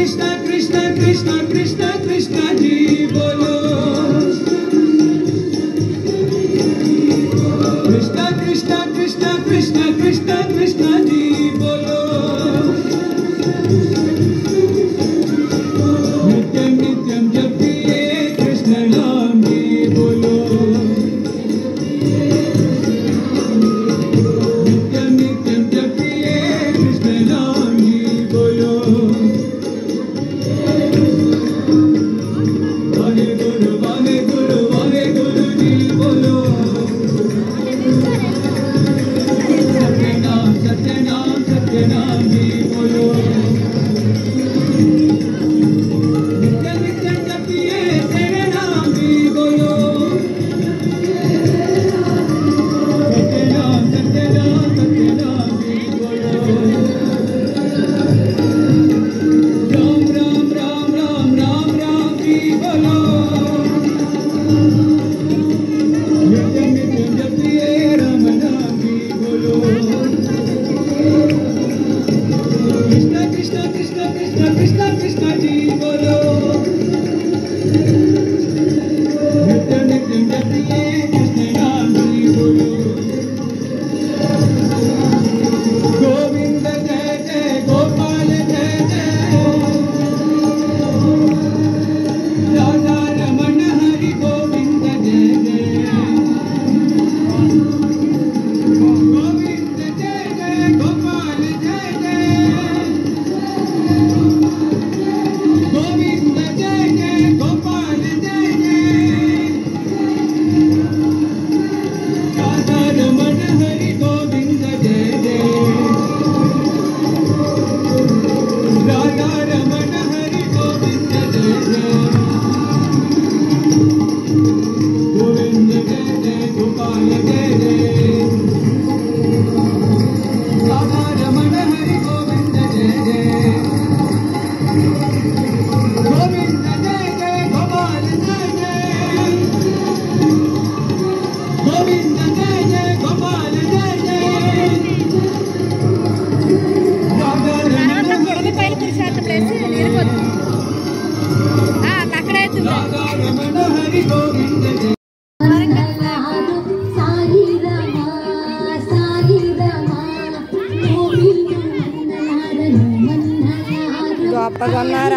कृष्णा कृष्णा कृष्णा कृष्णा कृष्णा जी बोलो कृष्णा कृष्णा कृष्णा कृष्णा कृष्णा कृष्णा जी बोलो नित्यम नित्यम जपिए कृष्ण नाम जी बोलो नित्यम नित्यम जपिए कृष्ण नाम जी बोलो वाहे गुरु जी बोलो सत्यनाम सत्यनाम सत्यनाम जी बोलो नित्य नित्य जपिए तेरे नाम जी बोलो सत्यनाम सत्यनाम सत्यनाम जी बोलो राम राम राम राम राम राम जी बोलो नित्य नित्य जपिए राम नाम जी बोलो कृष्णा कृष्णा कृष्णा कृष्णा कृष्णा कृष्णा जी बोलो नित्य नित्य जपिए कृष्ण नाम जी बोलो गोविंद जय जय गोपाल जय जय राधा रमण हरि गोविंद जय जय गोविंद जय जय गोपाल जय जय गोविंद जय जय गोपाल जय जय राधा रमण हरि गोविंद जय जय राधा रमण हरि गोविंद जय जय गोविंद जय जय गोपाल जय जय राधा रमण हरि गोविंद जय जय गोविंद जय जय गोपाल जय जय गोविंद जय जय गोपाल जय जय राधा रमण हरि राधा रमण हरि गोविंद जय Apa gambar